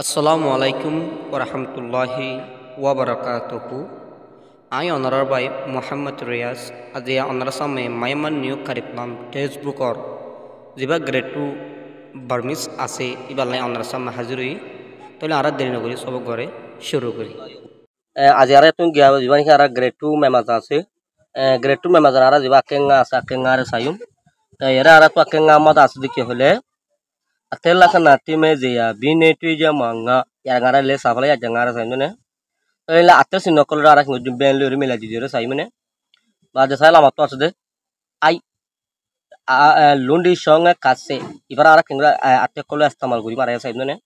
আসসালামু আলাইকুম ওরহমতুল্লাহি ওয়াবারাকাতুহু আই অনারার বাই মোহাম্মদ রিয়াজ আজি অনারা সামে মাইমান নিয়োগ কারিকুলাম টেক্সটবুকর যেবা গ্রেড টু বার্মিস আছে ইবালাই অনারা সামে হাজির তাহলে আর দেরি নকরি সব ঘরে শুরু করি আজি ara tun gya jiban ki ara grade 2 memaza ase grade 2 memaza ara jiba akenga ase akenga are sayum ta era ara to akenga ma da asdi ki hole atella kana time je ya binetu je manga ya ngara le safala ya jangara sayum ne ela atel sinokol ara ki ben le mila jijore sayum ne ba de sala ma to asde ai lundi songa kase ibara ara kingra atekolo istamal guri mara sayum ne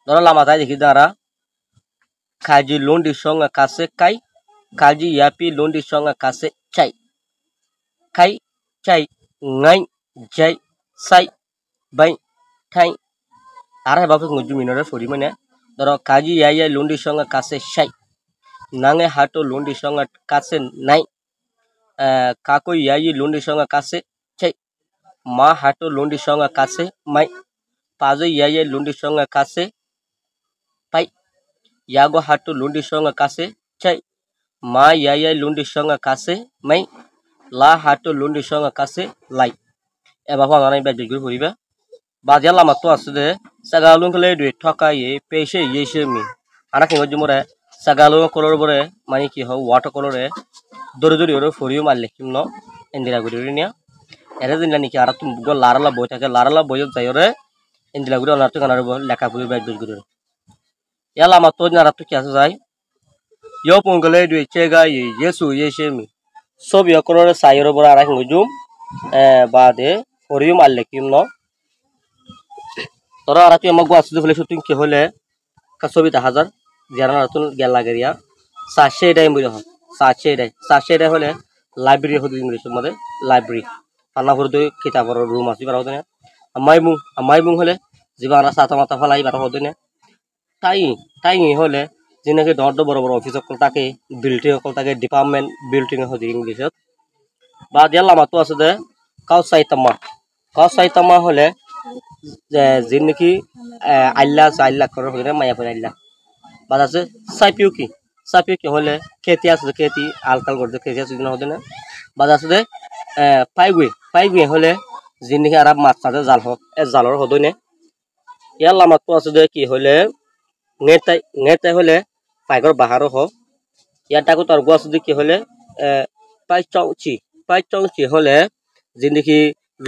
dora lama ta dekhi dara kaji lundi songa kase kai kaji yapi lundi songa kase chai kai chai ngai jai sai bai thai ara bapu nguju minore fori mane doro kaji yaya lundi songa kase shai nange hato lundi songa kase nai kako yayi lundi songa kase chai ma hato lundi songa kase mai pazo yaya lundi songa kase pai yago hato lundi songa kase chai ma yaya lundi songa kase mai la hato lundi songa kase lai e baba nana be jigru puriba badia lama to asude sagalun kle dwe thoka ye peshe yeshe mi ana kingo jumore sagalun kolor bore mani ki ho water color e dori dori oro forium alle kimno indira guri nia ere din lani ki ara tum go larala boy take larala boy jayore indira guri onar to kanar bo lekha puri be jigru yala ma to na ratu ki asu jai yo pungale dwe chega ye yesu yeshe mi sob yo color sayoro bora ara kingo jum bade forium alle kimno তোরা আর তুই আমাকে আসতে ফেলে shooting কি হলে কাছবিটা হাজার যারা নতুন গেল লাগেরিয়া 700 টাইম বুঝা হয় 700 টাই হলে লাইব্রেরি হতে ইংলিশ মধ্যে লাইব্রেরি পানা করে দুই কিতাবর রুম আছে বার হতে না মাইবুং হলে জীবানা সাতা মাথা ফলাই বার হতে না তাই তাই হলে যেনাকে ডট বড় বড় অফিস সকল তাকে বিল্ডিং সকল তাকে ডিপার্টমেন্ট বিল্ডিং হতে ইংলিশত বা দিয়ালা মাতো আছে দে কাউ সাইতামা হলে जिनकी आल्ला कर माया पर आल्ला बात আছে সাইপিউকি হলে খেতি আছে খেতি আলকাল করতে খেতি আছে দিন হতে না বাত আছে দে পাইগুই হলে জিনকি আরাব মাছ সাথে জাল হোক এ জালর হদই না ইয়ার লামাত আছে দে কি হলে নেতাই হলে পাইগর বাহারও হোক ইয়ার টাকু তোর গোয়াছ কি হলে পাইচংচি হলে জিনকি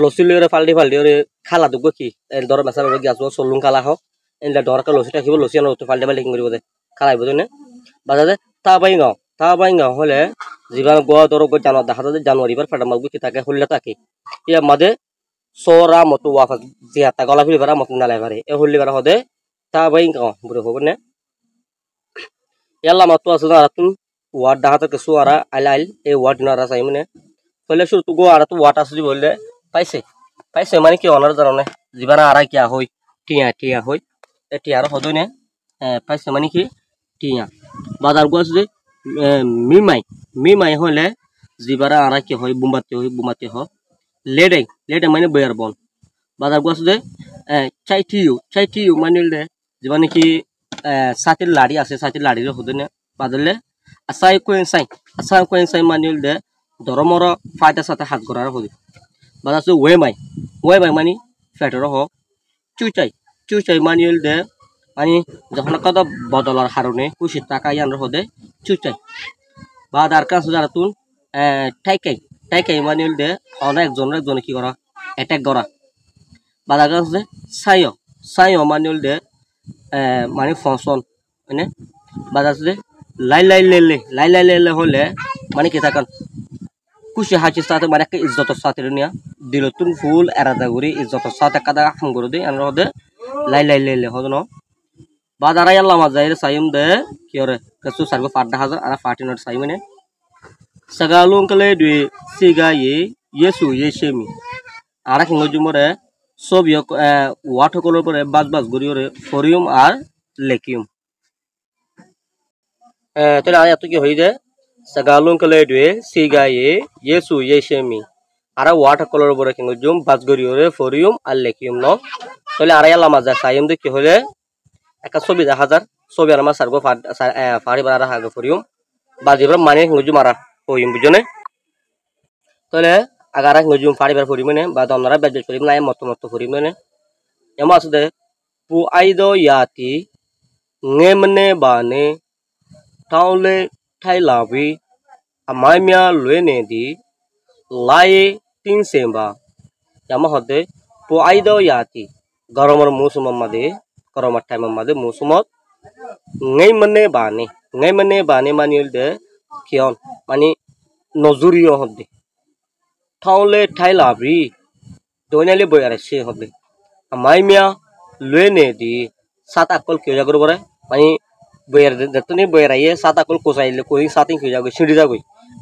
লসিলের ফালদি ওরে খালা দুগো কি দর মেসার ওরে গ্যাস সলুং খালা হোক এন্ড দরকা লসি থাকিব লসি আনো তো ফালদি লিং করিব দে খালাইব দে বাজাদে তা বাইঙ্গাও হলে জীবান গোয়া দর গো জানো দেখা দে জানুয়ারি বার ফাটা মাগবি কি তাকে হল্লা তাকে ইয়া মাদে সোরা মতো ওয়াফা জিয়াতা গলা ফিলি বারা মত নালাই বারে এ হল্লি বারা হদে তা বাইঙ্গাও বুড়ো হবো না ইয়াল্লা মতো আছে না তুন ওয়ার্ড ডাহাতে কিছু আরা আইল এ ওয়ার্ড নারা চাই মানে হলে শুরু তো গো আর তো ওয়াট আছে বললে পাইছে মানে কি অনার জানো না জীবানা আরা কিয়া হই টিয়া হই এ টিয়ার হদই না পাইছে মানে কি টিয়া বাজার গো আছে মিমাই হলে জীবারা আরা কি হই বুমাতে হ লেডে মানে বয়ার বন বাজার গো আছে চাইটিউ মানে জীবানে কি সাতির লাড়ি আছে সাতির লাড়ির হদই না বাদলে আসাই কোয়েন সাই মানিল দে ধরমর ফায়দা সাথে হাত গড়ার হদি বাজাছে ওয়েমাই মানে ফেটর হোক চুচাই মানিল দে মানে যখন কত বদলার হারণে 20 টাকা ইয়ানোর হদে চুচাই বা দার কাছে যারা তুন টাইকাই মানিল দে অনেক একজন কি করা অ্যাটাক করা বাজার কাছে সাইও মানিল দে মানে ফাংশন মানে বাজাছে লাই লেলে হলে মানে কি থাকান খুশি হাসির সাথে মানে একটা ইজ্জতের সাথে নিয়া দিল তুন ফুল এরাদা করি ইজ্জতের সাথে কাদা হাম করে দিই আমরা হদে লাই লেলে হদ ন বাজার আল্লাহ মাজাইর সাইম দে কি ওরে কিছু সার্গো 5000 আর 40 সাইম মানে সাগালুং কলে দুই সিগা ইয়েসু ইয়েশেমি আর কিংগো জুমরে সব ওয়াট কলর পরে বাজ গরি ওরে ফরিউম আর লেকিউম তাহলে আর এত কি হই দে sagalung kale due siga yesu yeshemi ara water color bore kingo jum bazgori ore forium al lekium no tole ara yalla maza sayem de ki hole একটা ছবি 1000 ছবি আর আমার সারগো ফাড়ি বাড়া হাগে করিম বাজিবার মানে হিঙ্গুজু মারা কইম বুঝনে তাহলে আগারা হিঙ্গুজু ফাড়ি বার করিম মানে বা দমনারা বেজ করিম না মত মত করিম মানে এমন আছে দে পু আইদো ইয়াতি ngemne bane taule thailawi amaimya lwene di laye tin semba yama hode po aido yati goromor musum made goromar time made musumot ngemne bane manil de kion mani nozuriyo hode taule thailawi doinali boyare se hode amaimya lwene di sat akol kyo gore মানে বইয়ের দেখতনি বইয়ের আইয়ে সাত আকল কোসাইলে কই সাতিং কই যাগো সিঁড়ি যাগো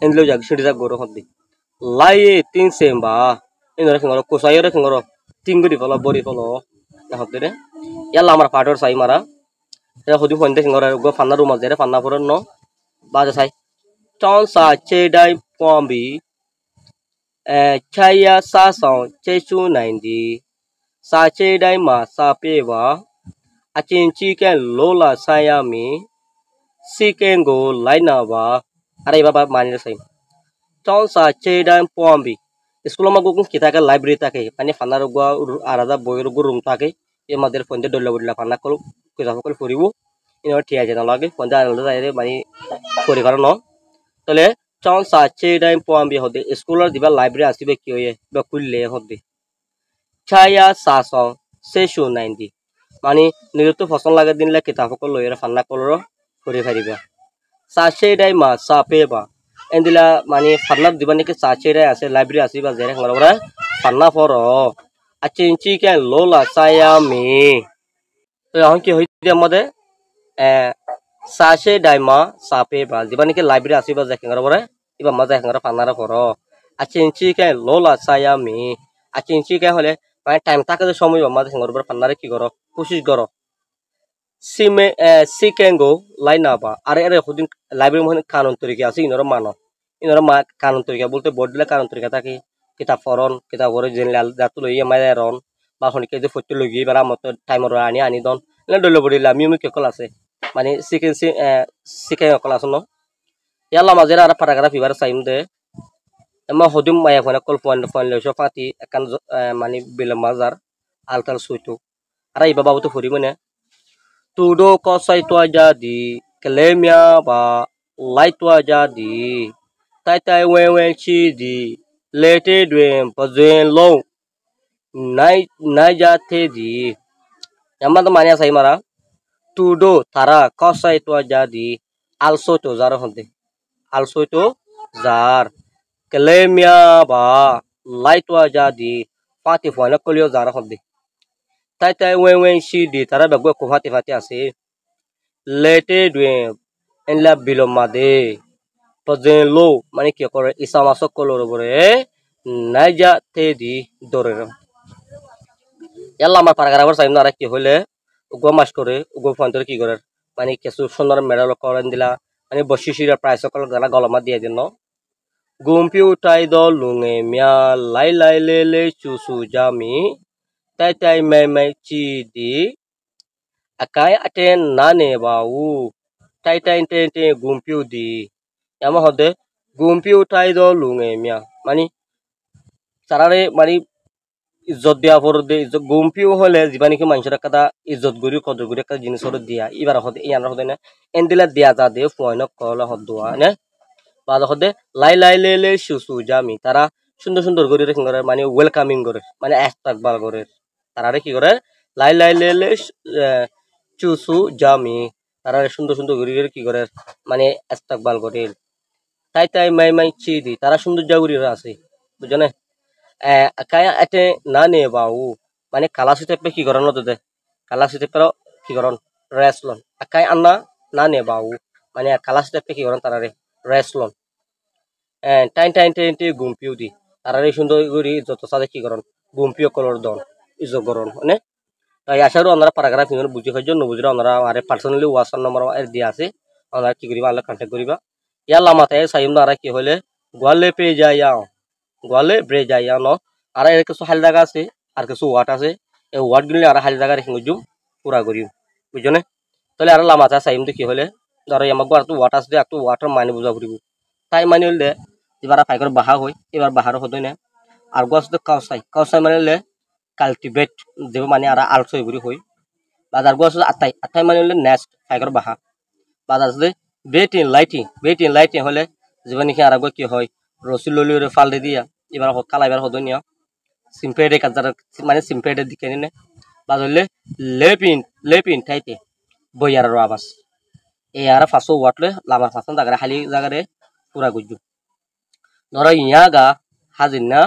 এনলো যাগ সিঁড়ি যাগ গরো হদ্দি লাইয়ে তিন সেমবা ইনরে খঙ্গর কোসাইরে খঙ্গর তিন গরি ফলো বরি ফলো হদ্দি রে ইয়ালা আমার পাটর সাই মারা এ হদি ফন্ডে খঙ্গর গো ফান্না রুমা জেরে ফান্না পর ন বাজা সাই টন সা চে ডাই পম্বি ছাইয়া সা সং চে চু নাইন্দি সা চে ডাই মা সা পেবা achin chicken lola sayami siken go laina ba arai baba mani sai ton sa chedan pombi school ma gukun kita ka library take pani fanar go arada boyr go room take e mader fonde dolla bodla fanna kol kita kol foribu ino thia jena lage fonde arada zaire mani fori karono tole ton sa chedan pombi hode school diba library asibe ki hoye ba kulle hode chaya sason session 90 মানে নিজেতো ফসল লাগে দিনলে কিতাব সকল লইরে ফান্না colour করে ফারিবা সাচেডাই মা সাপেবা এন্দিলা মানে ফান্না দিবা নাকি সাচেডাই আছে লাইব্রেরি আছে বা জেরে খরা ফান্না ফর আচিনচি কে লোলা সায়ামি তো এখন কি হইতে আমাদের সাচেডাই মা সাপেবা দিবা নাকি লাইব্রেরি আছে বা জেরে খরা ইবা মজা খরা ফান্নারা ফর আচিনচি কে লোলা সায়ামি আচিনচি কে হলে মানে টাইম থাকে সময় আমাদের খরা ফান্নারে কি করো কোশিশ করো সিমে সিকেঙ্গো লাইনাবা আরে আরে হুদিন লাইব্রেরি মনে কানুন তরিকা আছে ইনরা মা কানুন তরিকা বলতে বোর্ড দিলে কানুন তরিকা থাকে কিতাব ফরন কিতাব করে জেনারেল দাতু লইয়া মাইরা রন বা হনিকে যে ফটো লগি বারা মত টাইমর আনি দন এনে দল বডিলা মিমি কেকল আছে মানে সিকেন কল আছে ন ইয়ালা মাজেরা আর প্যারাগ্রাফ ইবার সাইম দে এমা হুদিম মায়া ফোন কল ফোন লইছো ফাতি একান মানে বিল মাজার আলতাল সুইতো ara iba babu tu furi mana tudo kosai tu aja di kelemia ba light tu aja di tai tai wen chi di lete duen pazen low nai jate di yamma to mania sai mara tudo thara kosai tu aja di also to jar honde also to jar kelemia ba light tu aja di pati fona kolio jar honde tai tai wen si di tara bagwe ko fati ase lete duen en la bilomade pazen lo mane ki kore isa masok kolor bore naija te di dore yalla আমার paragraph Saim না কি হলে Hugo মাস করে Hugo ফন্টর কি করে মানে কিছু সুন্দর মেডাল করেন দিলা মানে বসিশিরা প্রাইস কল গলা গলমা দিয়ে দিন গুম্পি উঠাই দ লুঙে মিয়া লাই লে চুসু জামি tai tai mai chi di akai aten nane bau tai tai te gumpiu di yama hode gumpiu tai do lunge mia mani sarare mani ইজ্জত দিয়া পর দে ইজ্জত গম্পিও হলে জীবানি কি মানুষের কথা ইজ্জত গরি কদর গরি একটা জিনিস দিয়া এবার হদে ইয়ান হদে না এন্দিলা দিয়া যা দে ফয়ন কলা হদুয়া না বাদ হদে লাই লে সুসু জামি তারা সুন্দর সুন্দর গরি রেখে করে মানে ওয়েলকামিং করে মানে ইস্তাকবাল করে তারা কি করে লাই লে চুসু জামি তারা সুন্দর সুন্দর গরি কি করে মানে ইস্তাকবাল করে তাই তাই মাই চি দি তারা সুন্দর জাগুরি আছে বুঝনে kaya ate nane bau mane kala sitepe ki goron no de kala sitepe ki goron reslon akai anna nane bau mane kala sitepe ki goron tarare reslon টাইন গুম্পিও দি tarare সুন্দর গরি যত সাদে কি goron গুম্পিও কলর দন ইজো goron মানে তাই আশারু আমরা paragraph in বুঝি হইজন ন বুঝরা আমরা আরে পার্সোনালি ওয়াটসঅ্যাপ নম্বর এর দিয়া আছে আমরা কি করিবা আল্লাহ কন্টাক্ট করিবা ইয়ালা মাথায় সাইম না কি হলে গোয়ালে পে যাইয়া গোয়ালে ব্রে যাইয়া ন আর এর কিছু হাল জায়গা আছে আর কিছু ওয়াট আছে এই ওয়াট গুলি আর হাল জায়গা রেখে জুম পুরা করিম বুঝছো না তাহলে আর লামাতা চাইম দেখি হলে ধরো আমার ঘর তো ওয়াটার দিয়ে একটু ওয়াটার মানি বুঝা ফুরিব তাই মানি হলে এবার ফাইকর বাহা হয় এবার বাহার হতো না আর গছ তো কাউসাই মানে হলে কাল্টিভেট যে মানে আর আলসই বুড়ি হই বাজার গছ আটাই মানে হলে নেক্সট ফাইকর বাহা বাজার আছে বেটিন লাইটিং হলে যেবা নাকি আর কি হয় রসুল ললিওরে ফাল দিয়া এবার কালাইবার হতো নিয়া সিম্পেডে কাজার মানে সিম্পেডে দিকে নিনে বাজার হলে লেপিন ঠাইতে বইয়ার আবাস এই আর ফাঁসো ওয়াটলে লামার ফাঁসন জায়গায় খালি জায়গায় পুরা গুজু ধরো ইয়াগা হাজির না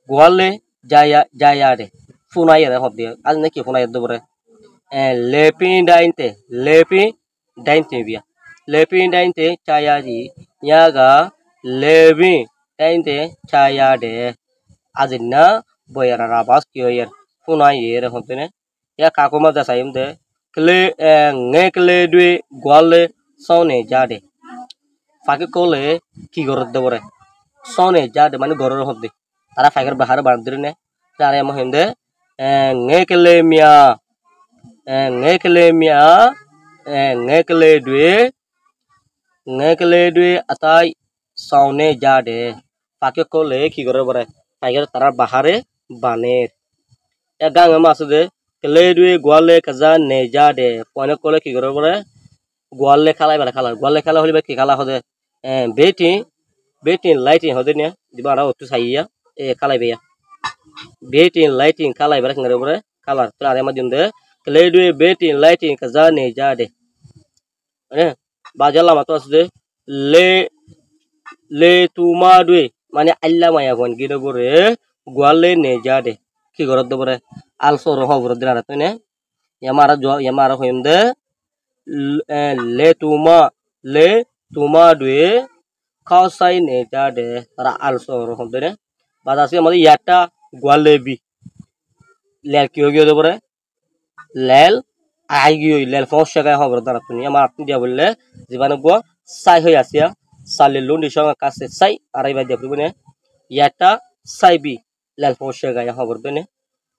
গোয়ালে যায়া রে ফুনাই রে হব দিয়ে আজ নাকি ফুনাই দেবরে lepin dainte biya lepin dainte chaya ji yaga lepin dainte chaya de azina boyara rabas kyoyer funai yer hontene ya kakoma da sayim de kle ngekle dwe gwale sone jade fake kole ki gorod debore sone jade mane goror hobde tara faker bahar bandirne tare mo hende ngekle mia ngekle dwe atai saune jade pake kole ki gore bore tiger tarar bahare baner ya gang masude kle dwe gwale kaza ne jade pone kole ki gore bore gwale khala holibe ki khala hode betin lighting hode ne dibara otu saiya e khala beya betin lighting khala ibara ngare bore khala tare ma dinde Kledwe betin lighting kazane jade. Bajalla mato asde le tumadwe mane alla maya gon gido bore gwale ne jade. Ki gorod do bore also roho bore dira ratne yamara hoyinde le tumadwe kausai ne jade tara also roho dene. Badasi amade yatta gwale bi lel ki hogiyo do bore লেল আইগিও লেল ফসা গায় খবর দাঁড়া তুমি আমার আপনি দিয়া বললে জীবাণু গো সাই হয়ে আসিয়া সালে লুন্ডি সঙ্গে কাছে সাই আড়াই বাই দিয়ে ইয়াটা সাইবি লেল ফসা গায় খবর দেনে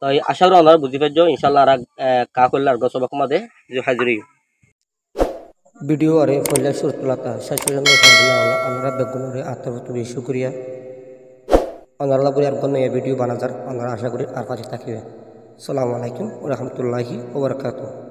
তো আশা করি আমরা বুঝি পারছো ইনশাল্লাহ আর কা করলে আর গছবাক মাদে যে হাজিরি ভিডিও আরে ফলে সুরতুলাতা শাশুড়ি আমরা বেগুনরে আত্মরত শুকরিয়া আমরা বলি আর গন্য ভিডিও বানাজার আমরা আশা করি আর পাশে থাকিবে আসসালামু আলাইকুম ওয়া রাহমাতুল্লাহি ওয়া বারাকাতুহু